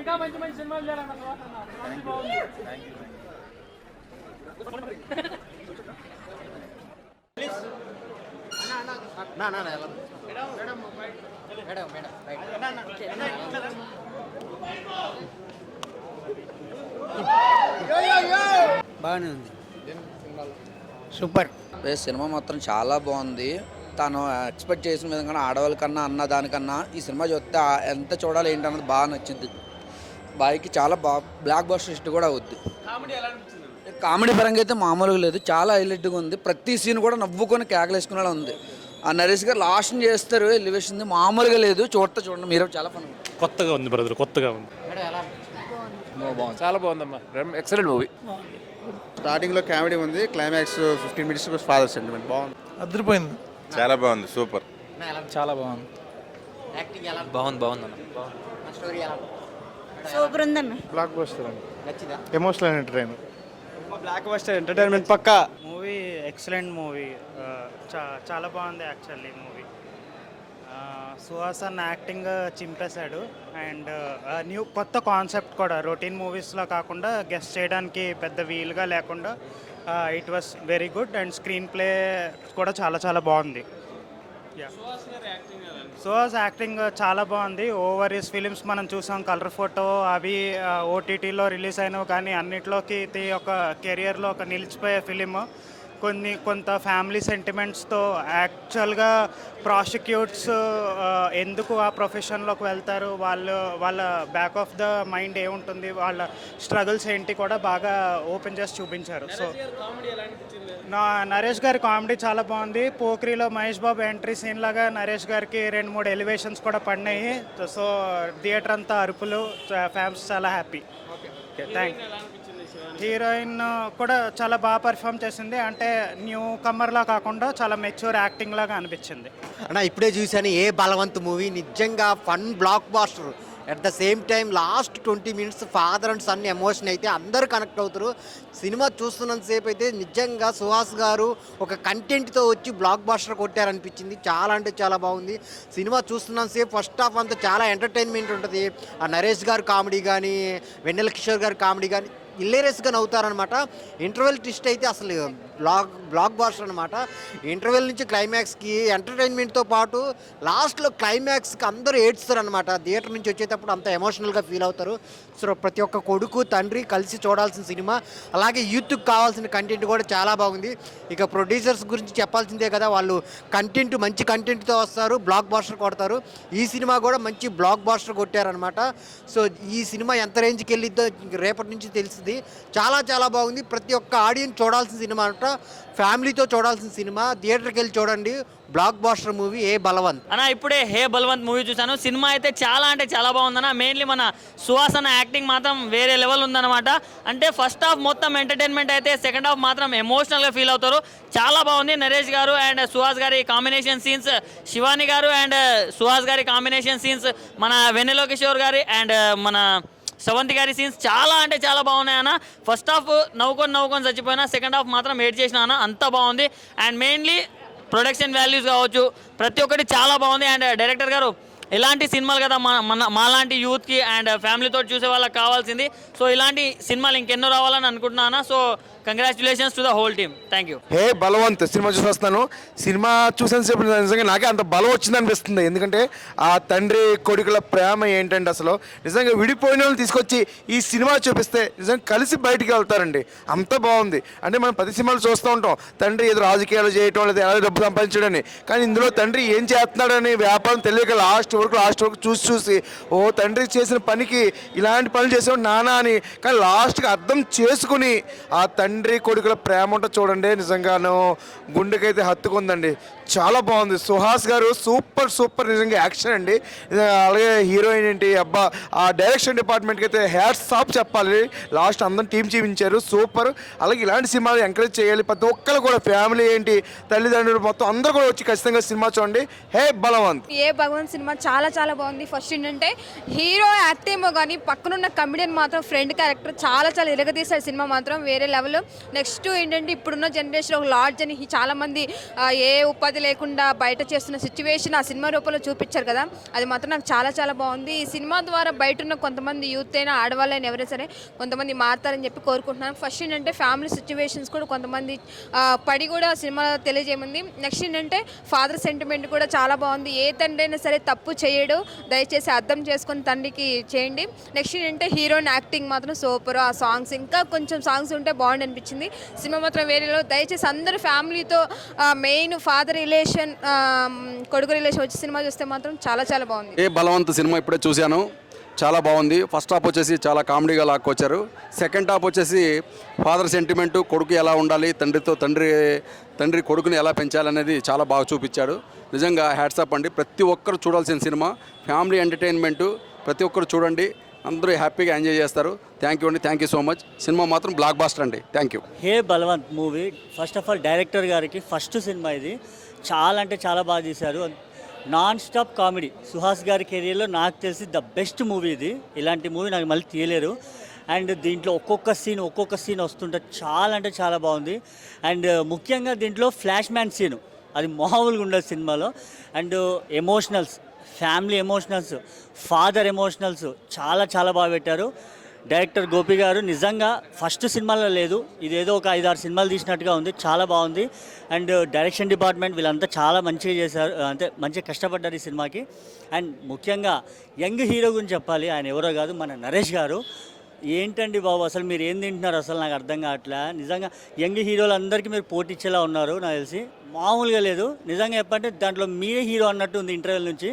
ఇంకా మంచి మంచి సినిమాలు చేయాలన్న బాగానే ఉంది, సూపర్. సినిమా మాత్రం చాలా బాగుంది. తను ఎక్స్పెక్ట్ చేసిన విధంగా ఆడవాళ్ళ కన్నా అన్న దానికన్నా ఈ సినిమా చూస్తే ఎంత చూడాలి ఏంటన్నది బాగా నచ్చింది. బాయ్కి చాలా బ్లాక్ బస్టర్ హిట్ కూడా అవుద్ది. కామెడీ పరంగా అయితే మామూలుగా లేదు, చాలా హైలైట్గా ఉంది. ప్రతి సీన్ కూడా నవ్వుకొని కేకలేసుకునేలా ఉంది. ఆ నరేష్ గారు లాస్ట్ చేస్తారు ఎలివేషన్ మామూలుగా లేదు. చూడండి మీరు, చాలా ఫన్. కొత్తగా ఉంది బ్రదర్, కొత్తగా ఉంది. బాగుంది, చాలా బాగుందమ్మా. Excellent movie. స్టార్టింగ్లో కామెడీ ఉంది, క్లైమాక్స్ 15 minutes ఫాదర్ సెంటిమెంట్ బాగుంది. అదిరిపోయింది, చాలా బాగుంది, సూపర్. చాలా బాగుంది. బాగుంది అన్న. సూపర్ ఉందన్న. బ్లాక్ బస్టర్ అండి, emotional entertainer. Blockbuster entertainment పక్కా. మూవీ ఎక్సలెంట్ మూవీ, చాలా బాగుంది యాక్చువల్లీ మూవీ. సుహాసన్ యాక్టింగ్ చింపేశాడు. అండ్ కొత్త కాన్సెప్ట్ కూడా రొటీన్ మూవీస్లో కాకుండా గెస్ట్ చేయడానికి పెద్ద వీలుగా లేకుండా it was very good. And screenplay కూడా చాలా చాలా బాగుంది. సుహాస్ యాక్టింగ్ చాలా బాగుంది. ఓవర్ హిస్ ఫిలిమ్స్ మనం చూసాం, కలర్ ఫోటో అవి ఓటీటీలో రిలీజ్ అయినవి, కానీ అన్నిట్లోకి ఒక కెరియర్లో ఒక నిలిచిపోయే ఫిలిం. కొంత ఫ్యామిలీ సెంటిమెంట్స్తో యాక్చువల్గా ప్రాసిక్యూట్స్ ఎందుకు ఆ ప్రొఫెషన్లోకి వెళ్తారు, వాళ్ళ బ్యాక్ ఆఫ్ ద మైండ్ ఏముంటుంది, వాళ్ళ స్ట్రగుల్స్ ఏంటి కూడా బాగా ఓపెన్ చేసి చూపించారు. సో నరేష్ గారి కామెడీ చాలా బాగుంది. పోక్రీలో మహేష్ బాబు ఎంట్రీ సీన్ లాగా నరేష్ గారికి 2-3 ఎలివేషన్స్ కూడా పడినాయి. సో థియేటర్ అంతా అరుపులు, ఫ్యాన్స్ చాలా హ్యాపీ. Okay, thank. హీరోయిన్ కూడా చాలా బాగా పర్ఫామ్ చేసింది. అంటే న్యూ కమర్లా కాకుండా చాలా మెచ్యూర్ యాక్టింగ్ లాగా అనిపించింది. అన్న ఇప్పుడే చూశాను ఏ బలవంత్ మూవీ, నిజంగా fun blockbuster. At the same time last 20 minutes father and son emotion అయితే అందరూ కనెక్ట్ అవుతారు. సినిమా చూస్తున్నంతసేపు అయితే నిజంగా సుహాస్ గారు ఒక కంటెంట్తో వచ్చి బ్లాక్ బాస్టర్ కొట్టారనిపించింది. చాలా అంటే చాలా బాగుంది. సినిమా చూస్తున్నంతసేపు ఫస్ట్ హాఫ్ అంతా చాలా ఎంటర్టైన్మెంట్ ఉంటుంది. ఆ నరేష్ గారు కామెడీ కానీ, వెన్నెల కిషోర్ గారి కామెడీ కానీ ఇల్లేరియస్గా నవ్వుతారనమాట. ఇంటర్వెల్ ట్విస్ట్ అయితే అసలు బ్లాక్ బాస్టర్ అనమాట. ఇంటర్వెల్ నుంచి క్లైమాక్స్కి ఎంటర్టైన్మెంట్తో పాటు లాస్ట్లో క్లైమాక్స్కి అందరూ ఏడ్స్తారనమాట. థియేటర్ నుంచి వచ్చేటప్పుడు అంత ఎమోషనల్గా ఫీల్ అవుతారు. సో ప్రతి ఒక్క కొడుకు తండ్రి కలిసి చూడాల్సిన సినిమా. అలాగే యూత్కి కావాల్సిన కంటెంట్ కూడా చాలా బాగుంది. ఇక ప్రొడ్యూసర్స్ గురించి చెప్పాల్సిందే కదా, వాళ్ళు మంచి కంటెంట్తో వస్తారు, బ్లాక్ బాస్టర్ కొడతారు. ఈ సినిమా కూడా మంచి బ్లాక్ బాస్టర్ కొట్టారనమాట. సో ఈ సినిమా ఎంత రేంజ్కి వెళ్ళిద్దో రేపటి నుంచి తెలుస్తుంది. చాలా చాలా బాగుంది. ప్రతి ఒక్క ఆడియన్స్ చూడాల్సిన సినిమా అంట, ఫ్యామిలీతో చూడాల్సిన సినిమా. థియేటర్కి వెళ్ళి చూడండి. బ్లాక్ బాస్టర్ మూవీ ఏ బలవంత్ అన్న. ఇప్పుడే హే బలవంత్ మూవీ చూశాను. సినిమా అయితే చాలా అంటే చాలా బాగుందన్న. మెయిన్లీ మన సుహాసన్ యాక్టింగ్ మాత్రం వేరే లెవెల్ ఉందన్నమాట. అంటే ఫస్ట్ హాఫ్ మొత్తం ఎంటర్టైన్మెంట్ అయితే, సెకండ్ హాఫ్ మాత్రం ఎమోషనల్గా ఫీల్ అవుతారు. చాలా బాగుంది. నరేష్ గారు అండ్ సుహాస్ గారి కాంబినేషన్ సీన్స్, శివాని గారు అండ్ సుహాస్ గారి కాంబినేషన్ సీన్స్, మన వెన్నెల కిషోర్ గారి అండ్ మన శ్రవంతి గారి సీన్స్ చాలా అంటే చాలా బాగున్నాయి అన్న. ఫస్ట్ హాఫ్ నవ్వుకొని చచ్చిపోయినా, సెకండ్ హాఫ్ మాత్రం వెయిట్ చేసిన అన్న, అంత బాగుంది. అండ్ మెయిన్లీ ప్రొడక్షన్ వాల్యూస్ కావచ్చు, ప్రతి ఒక్కటి చాలా బాగుంది. అండ్ డైరెక్టర్ గారు ఇలాంటి సినిమాలు కదా మాలాంటి యూత్కి అండ్ ఫ్యామిలీతో చూసే వాళ్ళకి కావాల్సింది. సో ఇలాంటి సినిమాలు ఇంకెన్నో రావాలని అనుకుంటున్నాను. So congratulations to the whole team. Thank you. Hey Balwant cinema చూసి వస్తాను. సినిమా చూసేసేపు నిజంగా నాకే అంత బలం వచ్చింది అనిపిస్తుంది. ఎందుకంటే ఆ తండ్రి కొడుకుల ప్రేమ ఏంటంటే అసలు నిజంగా విడిపోయిన వాళ్ళని తీసుకొచ్చి ఈ సినిమా చూపిస్తే నిజంగా కలిసి బయటికి వెళ్తారండి. అంత బాగుంది. అంటే మనం 10 సినిమాలు చూస్తూ ఉంటాం, తండ్రి ఏదో రాజకీయాలు చేయటం లేదా ఎలా డబ్బు సంపాదించడని. కానీ ఇందులో తండ్రి ఏం చేస్తున్నాడని వ్యాపారం తెలియక లాస్ట్ వరకు చూసి ఓ తండ్రి చేసిన పనికి ఇలాంటి పనులు చేసేవాడు నానా అని. కానీ లాస్ట్కి అర్థం చేసుకుని ఆ తండ్రి కొడుకుల ప్రేమ ఉంటుంది చూడండి, నిజంగాను గుండెకైతే హత్తుకుందండి. చాలా బాగుంది. సుహాస్ గారు సూపర్ నిజంగా యాక్షన్ అండి. అలాగే హీరోయిన్ ఏంటి అబ్బా, ఆ డైరెక్షన్ డిపార్ట్మెంట్కి అయితే హ్యాట్స్ ఆఫ్ చెప్పాలి. లాస్ట్ అందరం టీం చూపించారు, సూపర్. అలాగే ఇలాంటి సినిమాలు ఎంకరేజ్ చేయాలి. ప్రతి ఒక్కరు కూడా ఫ్యామిలీ ఏంటి, తల్లిదండ్రులు మొత్తం అందరూ కూడా వచ్చి ఖచ్చితంగా సినిమా చూడండి. హే బలవంత్. ఏ భగవంత్ సినిమా చాలా చాలా బాగుంది. ఫస్ట్ ఏంటంటే హీరో యాక్టింగ్ కానీ పక్కనున్న కమెడియన్ మాత్రం ఫ్రెండ్ క్యారెక్టర్ చాలా చాలా ఇరగదీశారు. సినిమా మాత్రం వేరే లెవెల్. నెక్స్ట్ ఏంటంటే ఇప్పుడున్న జనరేషన్ ఒక లాడ్జ్ అని చాలా మంది ఏ ఉపాధి లేకుండా బయట చేస్తున్న సిచ్యువేషన్ ఆ సినిమా రూపంలో చూపించారు కదా, అది మాత్రం నాకు చాలా చాలా బాగుంది. ఈ సినిమా ద్వారా బయట ఉన్న కొంతమంది యూత్ అయినా ఆడవాళ్ళైనా ఎవరైనా సరే కొంతమంది మారుతారని చెప్పి కోరుకుంటున్నాను. ఫస్ట్ ఏంటంటే ఫ్యామిలీ సిచ్యువేషన్స్ కూడా కొంతమంది పడి కూడా సినిమాలో తెలియజేయమంది. నెక్స్ట్ ఏంటంటే ఫాదర్ సెంటిమెంట్ కూడా చాలా బాగుంది. ఏ తండ్రి అయినా సరే తప్పు చేయడు, దయచేసి అర్థం చేసుకొని తండ్రికి చేయండి. నెక్స్ట్ ఏంటంటే హీరోయిన్ యాక్టింగ్ మాత్రం సూపర్. ఆ సాంగ్స్ ఇంకా కొంచెం సాంగ్స్ ఉంటే బాగుండి అనిపించింది. సినిమా మాత్రం వేరేలో. దయచేసి అందరు ఫ్యామిలీతో మెయిన్ ఫాదర్ రిలేషన్, కొడుకు రిలేషన్ వచ్చి సినిమా చూస్తే మాత్రం చాలా చాలా బాగుంది. ఏ బలవంత్ సినిమా ఇప్పుడే చూశాను, చాలా బాగుంది. ఫస్ట్ హాఫ్ వచ్చేసి చాలా కామెడీగా లాక్కొచ్చారు. సెకండ్ హాఫ్ వచ్చేసి ఫాదర్ సెంటిమెంటు, కొడుకు ఎలా ఉండాలి, తండ్రి కొడుకుని ఎలా పెంచాలనేది చాలా బాగా చూపించాడు. నిజంగా హ్యాట్స్ అప్ అండి. ప్రతి ఒక్కరు చూడాల్సిన సినిమా, ఫ్యామిలీ ఎంటర్టైన్మెంటు. ప్రతి ఒక్కరు చూడండి, అందరూ హ్యాపీగా ఎంజాయ్ చేస్తారు. థ్యాంక్ యూ అండి, thank you so much. Cinema మాత్రం బ్లాక్ బాస్టర్ అండి. Thank you. Hey Balwant movie first of all director గారికి ఫస్ట్ సినిమా ఇది. చాలా అంటే చాలా బాగా తీశారు. Non stop comedy. సుహాస్ గారి కెరీర్లో నాకు తెలిసి ద బెస్ట్ మూవీ ఇది. ఇలాంటి మూవీ నాకు మళ్ళీ తీయలేరు. అండ్ దీంట్లో ఒక్కొక్క సీన్ వస్తుంటే చాలా అంటే చాలా బాగుంది. అండ్ ముఖ్యంగా దీంట్లో ఫ్లాష్ మ్యాన్ సీను అది మామూలుగా ఉండదు సినిమాలో. And emotionals, family emotionals, father emotionals చాలా చాలా బాగా పెట్టారు. డైరెక్టర్ గోపి గారు నిజంగా ఫస్ట్ సినిమాలో లేదు, ఇదేదో ఒక 5-6 సినిమాలు తీసినట్టుగా ఉంది. చాలా బాగుంది. అండ్ డైరెక్షన్ డిపార్ట్మెంట్ వీళ్ళంతా చాలా మంచిగా చేశారు, అంటే మంచిగా కష్టపడ్డారు ఈ సినిమాకి. అండ్ ముఖ్యంగా యంగ్ హీరో గురించి చెప్పాలి. ఆయన ఎవరో కాదు, మన నరేష్ గారు. ఏంటండి బాబు అసలు మీరు ఏం తింటున్నారు అసలు నాకు అర్థం కావట్లే. నిజంగా యంగ్ హీరోలు అందరికీ మీరు పోటీ ఇచ్చేలా ఉన్నారు నాకు తెలిసి. మామూలుగా లేదు. నిజంగా చెప్పంటే దాంట్లో మీరే హీరో అన్నట్టు ఉంది. ఇంటర్వ్యూల నుంచి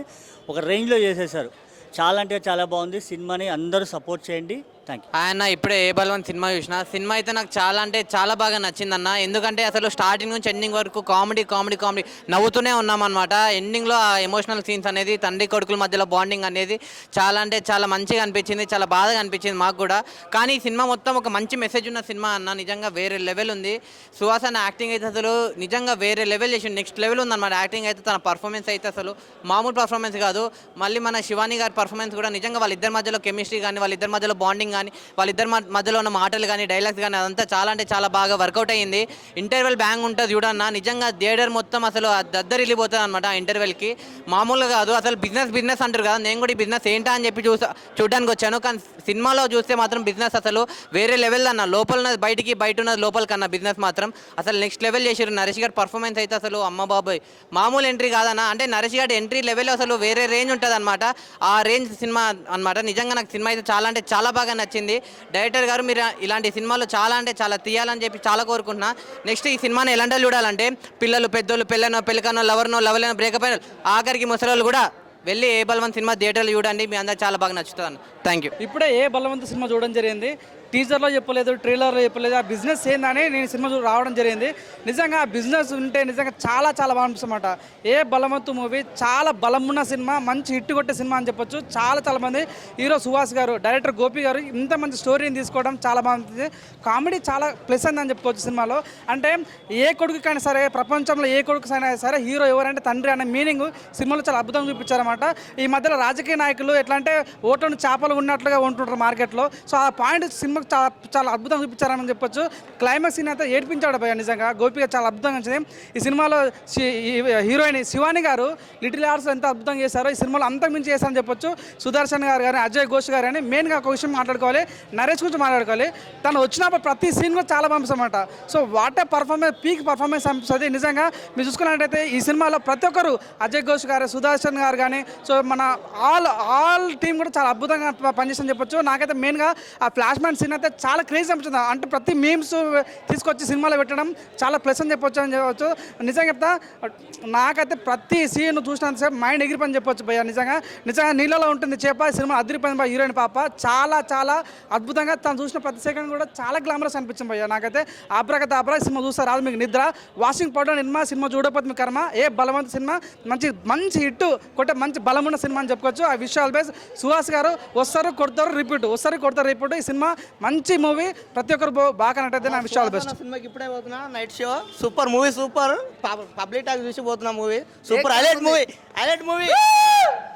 ఒక రేంజ్లో చేసేసారు. చాలా అంటే చాలా బాగుంది. సినిమాని అందరూ సపోర్ట్ చేయండి. Thank you. ఆయన ఇప్పుడే ఏ బలవంత్ సినిమా చూసిన. సినిమా అయితే నాకు చాలా అంటే చాలా బాగా నచ్చిందన్న. ఎందుకంటే అసలు స్టార్టింగ్ నుంచి ఎండింగ్ వరకు కామెడీ నవ్వుతూనే ఉన్నామన్నమాట. ఎండింగ్లో ఆ ఎమోషనల్ సీన్స్ అనేది, తండ్రి కొడుకుల మధ్యలో బాండింగ్ అనేది చాలా అంటే చాలా మంచిగా అనిపించింది, చాలా బాధగా అనిపించింది మాకు కూడా. కానీ ఈ సినిమా మొత్తం ఒక మంచి మెసేజ్ ఉన్న సినిమా అన్న. నిజంగా వేరే లెవెల్ ఉంది. సుహాస్ అన్న యాక్టింగ్ అయితే అసలు నిజంగా వేరే లెవెల్ చేసి నెక్స్ట్ లెవెల్ ఉందన్నమాట. యాక్టింగ్ అయితే, తన పర్ఫార్మెన్స్ అయితే అసలు మామూలు పర్ఫార్మెన్స్ కాదు. మళ్ళీ మన శివాని గారి పర్ఫార్మెన్స్ కూడా నిజంగా వాళ్ళిద్దరి మధ్యలో కెమిస్ట్రీ కానీ, వాళ్ళిద్దరి మధ్యలో బాండింగ్ కానీ, వాళ్ళిద్దరి మధ్యలో ఉన్న మాటలు కానీ, డైలాగ్స్ కానీ అదంతా చాలా అంటే చాలా బాగా వర్కౌట్ అయ్యింది. ఇంటర్వెల్ బ్యాంగ్ ఉంటుంది చూడన్న. నిజంగా థియేటర్ మొత్తం అసలు దద్దరిల్లిపోతుంది అనమాట ఆ ఇంటర్వెల్కి. మామూలుగా కాదు అసలు. బిజినెస్ అంటారు కదా, నేను కూడా ఈ బిజినెస్ ఏంటా అని చెప్పి చూడడానికి వచ్చాను. కానీ సినిమాలో చూస్తే మాత్రం బిజినెస్ అసలు వేరే లెవెల్ అన్న. లోపల ఉన్నది బయటికి, బయట ఉన్నది లోపలికి అన్న. బిజినెస్ మాత్రం అసలు నెక్స్ట్ లెవెల్ చేశారు. నరేష్ గారి పర్ఫార్మెన్స్ అయితే అసలు అమ్మ బాబాయ్ మామూలు ఎంట్రీ కాదన్న. అంటే నరేష్ గారి ఎంట్రీ లెవెల్ అసలు వేరే రేంజ్ ఉంటుంది అనమాట. ఆ రేంజ్ సినిమా అనమాట. నిజంగా నాకు సినిమా అయితే చాలా అంటే చాలా బాగా నచ్చింది. డైరెక్టర్ గారు మీరు ఇలాంటి సినిమాలు చాలా అంటే చాలా తీయాలని చెప్పి చాలా కోరుకుంటున్నా. నెక్స్ట్ ఈ సినిమాని ఎలాంటి చూడాలంటే పిల్లలు, పెద్దోళ్ళు, పెళ్ళికనో, లవర్నో, బ్రేకప్ అయిన ఆఖరికి ముసలోళ్ళు కూడా వెళ్ళి ఏ బలవంత్ సినిమా థియేటర్లో చూడండి. మీ అందరికి చాలా బాగా నచ్చుతుంది అన్న. Thank you. ఇప్పుడే ఏ బలవంత్ సినిమా చూడడం జరిగింది. టీజర్లో చెప్పలేదు, ట్రైలర్లో చెప్పలేదు. ఆ బిజినెస్ ఏందని నేను సినిమా రావడం జరిగింది. నిజంగా ఆ బిజినెస్ ఉంటే నిజంగా చాలా చాలా బాగా అనిపిస్తుందన్నమాట. ఏ బలవంతు మూవీ చాలా బలమున్న సినిమా, మంచి హిట్ కొట్టే సినిమా అని చెప్పొచ్చు. చాలా చాలా మంది హీరో సుహాస్ గారు, డైరెక్టర్ గోపి గారు ఇంత మంచి స్టోరీని తీసుకోవడం చాలా బాగుంటుంది. కామెడీ చాలా ప్లస్ అని చెప్పుకోవచ్చు సినిమాలో. అంటే ఏ కొడుకుకైనా సరే, ప్రపంచంలో ఏ కొడుకుకైనా సరే హీరో ఎవరంటే తండ్రి అనే మీనింగ్ సినిమాలో చాలా అద్భుతంగా చూపించారన్నమాట. ఈ మధ్యలో రాజకీయ నాయకులు ఎట్లా అంటే ఓట్లను చేపలు ఉన్నట్లుగా ఉంటుంటారు మార్కెట్లో. సో ఆ పాయింట్ సినిమా చాలా అద్భుతంగా చూపించారని చెప్పొచ్చు. క్లైమాక్స్ సీన్ అయితే ఏడ్పించాడు భయ. నిజంగా గోపిగా చాలా అద్భుతంగా నచ్చింది. ఈ సినిమాలో హీరోయిన్ శివాని గారు లిటిల్ ఆర్ట్స్ ఎంత అద్భుతంగా చేశారో ఈ సినిమాలో అంతకు మించి చేశారని చెప్పొచ్చు. సుదర్శన్ గారు కానీ, అజయ్ ఘోష్ గారు కానీ. మెయిన్గా ఒక విషయం మాట్లాడుకోవాలి, నరేష్ గురించి మాట్లాడుకోవాలి. తను వచ్చినప్పుడు ప్రతి సీన్ కూడా చాలా పంపిస్తామన్నమాట. So what a performance, peak performance అనిపిస్తుంది. నిజంగా మీరు చూసుకున్నట్టయితే ఈ సినిమాలో ప్రతి ఒక్కరు, అజయ్ ఘోష్ గారు, సుదర్శన్ గారు కానీ, సో మన ఆల్ టీం కూడా చాలా అద్భుతంగా పనిచేస్తుందని చెప్పొచ్చు. నాకైతే మెయిన్గా ఆ ఫ్లాష్ మ్యాన్ సీన్ అయితే చాలా క్రేజ్ అనిపిస్తుంది. అంటే ప్రతి మీమ్స్ తీసుకొచ్చి సినిమాలో పెట్టడం చాలా ప్లస్ అని చెప్పొచ్చు. నిజంగా చెప్తా, నాకైతే ప్రతి సీన్ చూసినంతసేపు మైండ్ ఎగిరిపోని చెప్పొచ్చు భయ్య. నిజంగా నీళ్ళలో ఉంటుంది చేప. సినిమా అదిరిపోయింది భయ్య. హీరోయిన్ పాప చాలా చాలా అద్భుతంగా, తను చూసిన ప్రతి సెకండ్ కూడా చాలా గ్లామరస్ అనిపించింది భయ్య. నాకైతే ఆబ్రా సినిమా చూస్తే రాదు మీకు నిద్ర. వాషింగ్ పౌడర్ సినిమా చూడకపోతే మీ కర్మ. ఏ బలవంత్ సినిమా మంచి హిట్ కొట్టే మంచి బలమున్న సినిమా అని చెప్పుకోవచ్చు. ఆ విషయాలు బేస్ సుహాస్ గారు వస్తారు, కొడతారు, రిపీట్. ఈ సినిమా మంచి మూవీ, ప్రతి ఒక్కరు బాగా కనెక్ట్ అయితే నా విషయాలు బెస్ట్. సినిమాకి ఇప్పుడే పోతున్నా, night show super movie, super public talk చూసి పోతున్నా movie, super highlight movie.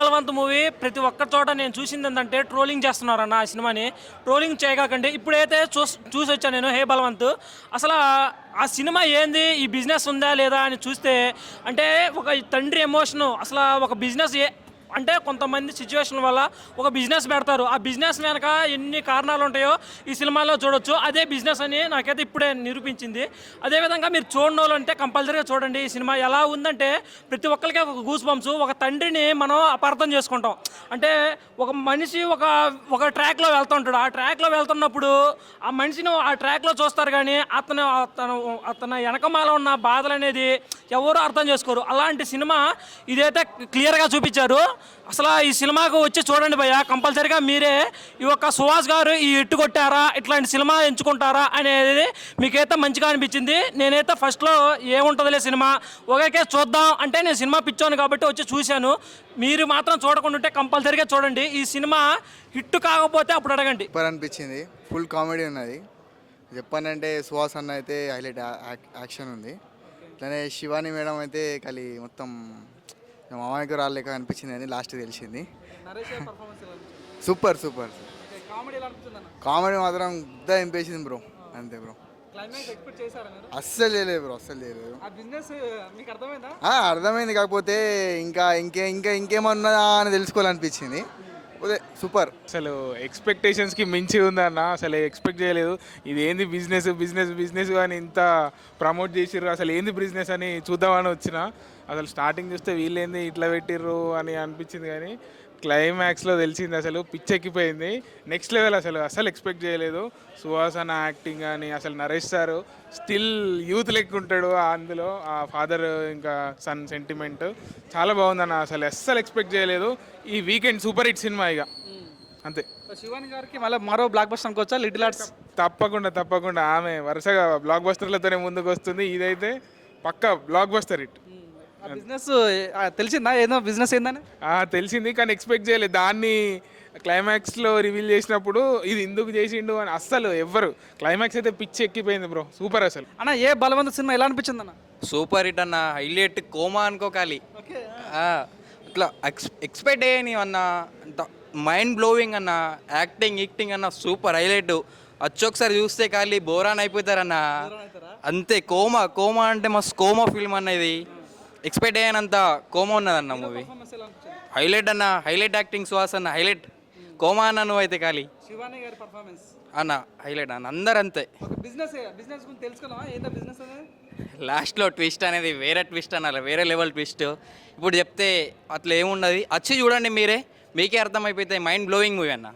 Balwant movie ప్రతి ఒక్క చోట నేను చూసింది ఏంటంటే ట్రోలింగ్ చేస్తున్నారన్న ఆ సినిమాని. ట్రోలింగ్ చేయకండి. ఇప్పుడైతే చూసి వచ్చాను నేను హే బలవంత్. అసలు ఆ సినిమా ఏంది, ఈ బిజినెస్ ఉందా లేదా అని చూస్తే అంటే ఒక తండ్రి ఎమోషను, అసలు ఒక బిజినెస్ అంటే కొంతమంది సిచ్యువేషన్ వల్ల ఒక బిజినెస్ పెడతారు. ఆ బిజినెస్ వెనక ఎన్ని కారణాలు ఉంటాయో ఈ సినిమాలో చూడొచ్చు. అదే బిజినెస్ అని నాకైతే ఇప్పుడే నిరూపించింది. అదేవిధంగా మీరు చూడని వాళ్ళు అంటే కంపల్సరీగా చూడండి. ఈ సినిమా ఎలా ఉందంటే ప్రతి ఒక్కరికి ఒక గూస్ బంప్స్. ఒక తండ్రిని మనం అపార్థం చేసుకుంటాం. అంటే ఒక మనిషి ఒక ట్రాక్లో వెళ్తుంటాడు. ఆ ట్రాక్లో వెళ్తున్నప్పుడు ఆ మనిషిని ఆ ట్రాక్లో చూస్తారు, కానీ అతను వెనకమాల ఉన్న బాధలు అనేది ఎవరు అర్థం చేసుకోరు. అలాంటి సినిమా ఇదైతే క్లియర్గా చూపించారు. అసలు ఈ సినిమాకు వచ్చి చూడండి భయ్య, కంపల్సరీగా మీరే ఈ యొక్క సుహాస్ గారు ఈ ఇట్టు కొట్టారా, ఇట్లాంటి సినిమా ఎంచుకుంటారా అనేది మీకైతే మంచిగా అనిపించింది. నేనైతే ఫస్ట్లో ఏముంటుందిలే సినిమా ఒకేకే చూద్దాం అంటే నేను సినిమా పిచ్చాను కాబట్టి వచ్చి చూశాను. మీరు మాత్రం చూడకుండా ఉంటే కంపల్సరీగా చూడండి. ఈ సినిమా హిట్ కాకపోతే అప్పుడు అడగండి. సూపర్ అనిపించింది, ఫుల్ కామెడీ ఉన్నది. చెప్పానంటే సుహాస్ అన్న అయితే హైలైట్ యాక్షన్ ఉంది. అట్లనే శివాని మేడం అయితే కలి మొత్తం మామయ్యకు రాలేక అనిపించింది అని లాస్ట్ తెలిసింది. సూపర్ కామెడీ మాత్రం గుద్ద ఎంపేసింది బ్రో, అంతే బ్రో. అస్సలు లేదు బ్రో, అస్సలు లేదు. అర్థమైంది, కాకపోతే ఇంకేమన్నా అని తెలుసుకోవాలనిపించింది. సూపర్. అసలు ఎక్స్పెక్టేషన్స్కి మించి ఉందన్న, అసలు ఎక్స్పెక్ట్ చేయలేదు. ఇది ఏంది బిజినెస్ అని ఇంత ప్రమోట్ చేసిర్రు, అసలు ఏంది బిజినెస్ అని చూద్దామని వచ్చిన. అసలు స్టార్టింగ్ చూస్తే వీళ్ళేంది ఇట్లా పెట్టిర్రు అని అనిపించింది, కానీ క్లైమాక్స్లో తెలిసింది అసలు పిచ్చెక్కిపోయింది. నెక్స్ట్ లెవెల్, అసలు ఎక్స్పెక్ట్ చేయలేదు. సుహాస్ అన్న యాక్టింగ్ కానీ, అసలు నరేష్ సార్ స్టిల్ యూత్ లెక్క ఉంటాడు అందులో. ఆ ఫాదర్ ఇంకా సన్ సెంటిమెంట్ చాలా బాగుందన్న, అస్సలు ఎక్స్పెక్ట్ చేయలేదు. ఈ వీకెండ్ సూపర్ హిట్ సినిమా ఇక అంతే. శివాని గారికి మళ్ళీ మరో బ్లాక్ బస్టర్ అనుకోవచ్చా లిటిల్ ఆర్ట్స్? తప్పకుండా ఆమె వరుసగా బ్లాక్ బస్టర్లతోనే ముందుకు వస్తుంది. ఇదైతే పక్కా బ్లాక్ బస్టర్ హిట్. బిజినెస్ తెలిసిందా ఏదో బిజినెస్ ఏందని? తెలిసింది, కానీ ఎక్స్పెక్ట్ చేయలేదు. దాన్ని క్లైమాక్స్లో రివీల్ చేసినప్పుడు ఇది ఎందుకు చేసిండు అని అస్సలు ఎవ్వరు. క్లైమాక్స్ అయితే పిచ్చి ఎక్కిపోయింది బ్రో, సూపర్. అసలు అన్న ఏ బలవంత సినిమా ఎలా అనిపించింది అన్న? సూపర్ హిట్ అన్న, హైలైట్ కోమా అనుకోకాలి. అట్లా ఎక్స్పెక్ట్ చేయని అన్న, మైండ్ బ్లోవింగ్ అన్న, యాక్టింగ్ అన్న సూపర్ హైలైట్. వచ్చొకసారి చూస్తే ఖాళీ బోరాన్ అయిపోతారన్న, అంతే. కోమా అంటే మస్తు కోమా ఫిల్మ్ అన్న. ఇది ఎక్స్పెక్ట్ అయ్యానంత కోమా ఉన్నదన్న మూవీ. హైలైట్ అన్న, హైలైట్ యాక్టింగ్ సుహాస్ అన్న, హైలైట్. కోమా అన్న నువ్వు అయితే ఖాళీ శివాని గారి పర్ఫార్మెన్స్ అన్న హైలైట్ అన్న, అందరు అంతే. బిజినెస్ గురించి తెలుసుకున్నావా ఏంటో బిజినెస్ అనేది? లాస్ట్లో ట్విస్ట్ అనేది వేరే ట్విస్ట్ అనాలి, వేరే లెవెల్ ట్విస్ట్. ఇప్పుడు చెప్తే అట్లా ఏమున్నది, వచ్చి చూడండి మీరే, మీకే అర్థమైపోతాయి. మైండ్ బ్లోయింగ్ మూవీ అన్న.